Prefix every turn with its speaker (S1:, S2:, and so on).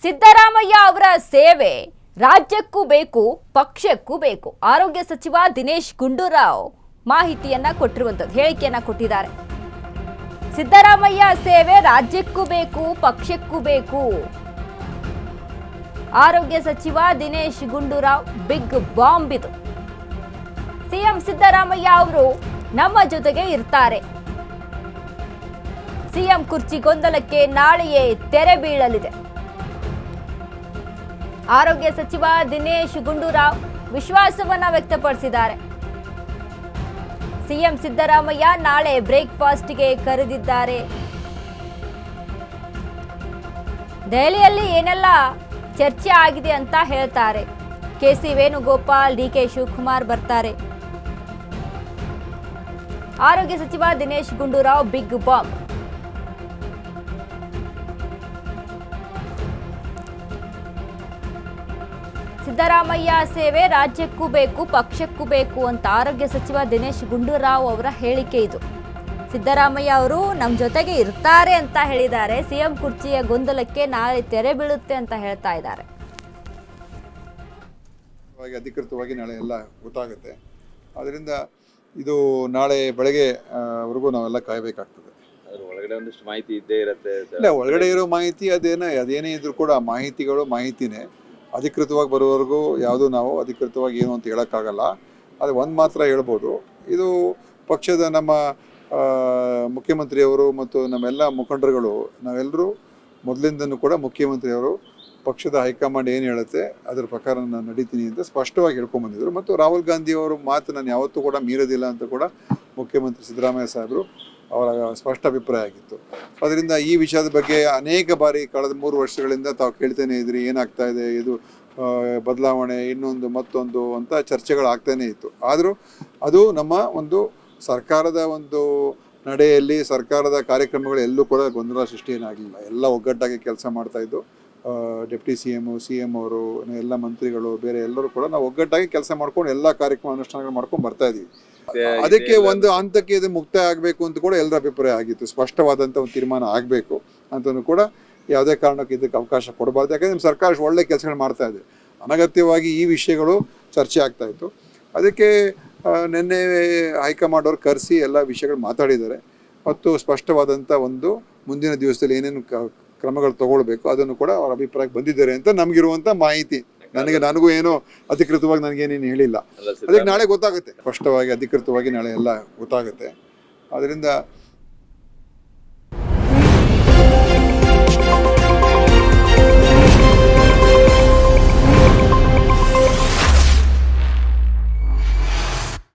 S1: ಸಿದ್ದರಾಮಯ್ಯ ಅವರ ಸೇವೆ ರಾಜ್ಯಕ್ಕೂ ಬೇಕು, ಪಕ್ಷಕ್ಕೂ ಬೇಕು. ಆರೋಗ್ಯ ಸಚಿವ ದಿನೇಶ್ ಗುಂಡೂರಾವ್ ಮಾಹಿತಿಯನ್ನ ಕೊಟ್ಟಿರುವಂತದ್ದು, ಹೇಳಿಕೆಯನ್ನ ಕೊಟ್ಟಿದ್ದಾರೆ. ಸಿದ್ದರಾಮಯ್ಯ ಸೇವೆ ರಾಜ್ಯಕ್ಕೂ ಬೇಕು, ಪಕ್ಷಕ್ಕೂ ಬೇಕು. ಆರೋಗ್ಯ ಸಚಿವ ದಿನೇಶ್ ಗುಂಡೂರಾವ್ ಬಿಗ್ ಬಾಂಬ್ ಇದು. ಸಿಎಂ ಸಿದ್ದರಾಮಯ್ಯ ಅವರು ನಮ್ಮ ಜೊತೆಗೆ ಇರ್ತಾರೆ. ಸಿಎಂ ಕುರ್ಚಿ ಗೊಂದಲಕ್ಕೆ ನಾಳೆಯೇ ತೆರೆ ಬೀಳಲಿದೆ. ಆರೋಗ್ಯ ಸಚಿವ ದಿನೇಶ್ ಗುಂಡೂರಾವ್ ವಿಶ್ವಾಸವನ್ನ ವ್ಯಕ್ತಪಡಿಸಿದ್ದಾರೆ. ಸಿಎಂ ಸಿದ್ದರಾಮಯ್ಯ ನಾಳೆ ಬ್ರೇಕ್ಫಾಸ್ಟ್ಗೆ ಕರೆದಿದ್ದಾರೆ. ದೆಹಲಿಯಲ್ಲಿ ಏನೆಲ್ಲ ಚರ್ಚೆ ಆಗಿದೆ ಅಂತ ಹೇಳ್ತಾರೆ. ಕೆಸಿ ವೇಣುಗೋಪಾಲ್, ಡಿಕೆ ಶಿವಕುಮಾರ್ ಬರ್ತಾರೆ. ಆರೋಗ್ಯ ಸಚಿವ ದಿನೇಶ್ ಗುಂಡೂರಾವ್ ಬಿಗ್ ಬಾಂಬ್. ಸಿದ್ದರಾಮಯ್ಯ ಸೇವೆ ರಾಜ್ಯಕ್ಕೂ ಬೇಕು, ಪಕ್ಷಕ್ಕೂ ಬೇಕು ಅಂತ ಆರೋಗ್ಯ ಸಚಿವ ದಿನೇಶ್ ಗುಂಡೂರಾವ್ ಅವರ ಹೇಳಿಕೆ ಇದು. ಸಿದ್ದರಾಮಯ್ಯ ಅವರು ನಮ್ಮ ಜೊತೆಗೆ ಇರ್ತಾರೆ ಅಂತ ಹೇಳಿದ್ದಾರೆ. ಸಿಎಂ ಕುರ್ಚಿಯ ಗೊಂದಲಕ್ಕೆ ನಾಳೆ ತೆರೆ ಬೀಳುತ್ತೆ ಅಂತ ಹೇಳ್ತಾ ಇದ್ದಾರೆ.
S2: ಅಧಿಕೃತವಾಗಿ ನಾಳೆ ಎಲ್ಲ ಗೊತ್ತಾಗುತ್ತೆ. ಅದರಿಂದ ಇದು ನಾಳೆ ಬೆಳಗ್ಗೆ ವರೆಗೂ ನಾವೆಲ್ಲ ಕಾಯಬೇಕಾಗ್ತದೆ.
S3: ಒಳಗಡೆ ಒಂದಿಷ್ಟು ಮಾಹಿತಿ ಇದ್ದೇ ಇರುತ್ತೆ.
S2: ಇಲ್ಲ, ಒಳಗಡೆ ಇರೋ ಮಾಹಿತಿ ಅದೇನೇ ಇದ್ರೂ ಕೂಡ ಮಾಹಿತಿನೇ. ಅಧಿಕೃತವಾಗಿ ಬರೋವರೆಗೂ ಯಾವುದೂ ನಾವು ಅಧಿಕೃತವಾಗಿ ಏನು ಅಂತ ಹೇಳೋಕ್ಕಾಗಲ್ಲ. ಅದು ಒಂದು ಮಾತ್ರ ಹೇಳ್ಬೋದು, ಇದು ಪಕ್ಷದ ನಮ್ಮ ಮುಖ್ಯಮಂತ್ರಿಯವರು ಮತ್ತು ನಮ್ಮೆಲ್ಲ ಮುಖಂಡರುಗಳು ನಾವೆಲ್ಲರೂ ಮೊದಲಿಂದನೂ ಕೂಡ ಮುಖ್ಯಮಂತ್ರಿಯವರು ಪಕ್ಷದ ಹೈಕಮಾಂಡ್ ಏನು ಹೇಳುತ್ತೆ ಅದರ ಪ್ರಕಾರ ನಾನು ನಡೀತೀನಿ ಅಂತ ಸ್ಪಷ್ಟವಾಗಿ ಹೇಳ್ಕೊಂಡ್ಬಂದಿದ್ರು. ಮತ್ತು ರಾಹುಲ್ ಗಾಂಧಿಯವರು ಮಾತು ನಾನು ಯಾವತ್ತೂ ಕೂಡ ಮೀರೋದಿಲ್ಲ ಅಂತ ಕೂಡ ಮುಖ್ಯಮಂತ್ರಿ ಸಿದ್ದರಾಮಯ್ಯ ಸಾಹೇಬರು ಅವರ ಸ್ಪಷ್ಟ ಅಭಿಪ್ರಾಯ ಆಗಿತ್ತು. ಅದರಿಂದ ಈ ವಿಷಯದ ಬಗ್ಗೆ ಅನೇಕ ಬಾರಿ ಕಳೆದ 3 ವರ್ಷಗಳಿಂದ ತಾವು ಕೇಳ್ತೇನೆ ಇದ್ರಿ, ಏನಾಗ್ತಾ ಇದೆ, ಇದು ಬದಲಾವಣೆ, ಇನ್ನೊಂದು ಮತ್ತೊಂದು ಅಂತ ಚರ್ಚೆಗಳಾಗ್ತಾನೇ ಇತ್ತು. ಆದರೂ ಅದು ನಮ್ಮ ಒಂದು ಸರ್ಕಾರದ ಒಂದು ನಡೆಯಲ್ಲಿ, ಸರ್ಕಾರದ ಕಾರ್ಯಕ್ರಮಗಳು ಎಲ್ಲೂ ಕೂಡ ಗೊಂದಲ ಸೃಷ್ಟಿ ಏನಾಗಲಿಲ್ಲ. ಎಲ್ಲ ಒಗ್ಗಟ್ಟಾಗಿ ಕೆಲಸ ಮಾಡ್ತಾಯಿದ್ದು. ಡೆಪ್ಟಿ ಸಿ ಎಂ ಅವರು, ಎಲ್ಲ ಮಂತ್ರಿಗಳು, ಬೇರೆ ಎಲ್ಲರೂ ಕೂಡ ನಾವು ಒಗ್ಗಟ್ಟಾಗಿ ಕೆಲಸ ಮಾಡ್ಕೊಂಡು ಎಲ್ಲ ಕಾರ್ಯಕ್ರಮ ಅನುಷ್ಠಾನಗಳು ಮಾಡ್ಕೊಂಡು ಬರ್ತಾ ಇದೀವಿ. ಅದಕ್ಕೆ ಒಂದು ಹಂತಕ್ಕೆ ಇದು ಮುಕ್ತಾಯ ಆಗಬೇಕು ಅಂತ ಕೂಡ ಎಲ್ಲರ ಅಭಿಪ್ರಾಯ ಆಗಿತ್ತು. ಸ್ಪಷ್ಟವಾದಂಥ ಒಂದು ತೀರ್ಮಾನ ಆಗಬೇಕು ಅಂತಲೂ ಕೂಡ ಯಾವುದೇ ಕಾರಣಕ್ಕೆ ಇದಕ್ಕೆ ಅವಕಾಶ ಕೊಡಬಾರ್ದು. ಯಾಕಂದರೆ ನಮ್ಮ ಸರ್ಕಾರ ಒಳ್ಳೆ ಕೆಲಸಗಳು ಮಾಡ್ತಾ ಇದೆ. ಅನಗತ್ಯವಾಗಿ ಈ ವಿಷಯಗಳು ಚರ್ಚೆ ಆಗ್ತಾ ಇತ್ತು. ಅದಕ್ಕೆ ನಿನ್ನೆ ಹೈಕಮಾಂಡ್ ಅವರು ಕರೆಸಿ ಎಲ್ಲ ವಿಷಯಗಳು ಮಾತಾಡಿದ್ದಾರೆ ಮತ್ತು ಸ್ಪಷ್ಟವಾದಂಥ ಒಂದು ಮುಂದಿನ ದಿವಸದಲ್ಲಿ ಏನೇನು ಕ್ರಮಗಳು ತಗೊಳ್ಬೇಕು ಅದನ್ನು ಕೂಡ ಅವರ ಅಭಿಪ್ರಾಯಕ್ಕೆ ಬಂದಿದ್ದಾರೆ ಅಂತ ನಮಗಿರುವಂಥ ಮಾಹಿತಿ. ನನಗೂ ಏನೋ ಅಧಿಕೃತವಾಗಿ ನನಗೇನೇನು ಹೇಳಿಲ್ಲ. ಅದಕ್ಕೆ ನಾಳೆ ಗೊತ್ತಾಗುತ್ತೆ, ಸ್ಪಷ್ಟವಾಗಿ ಅಧಿಕೃತವಾಗಿ ನಾಳೆ ಎಲ್ಲ ಗೊತ್ತಾಗುತ್ತೆ. ಅದರಿಂದ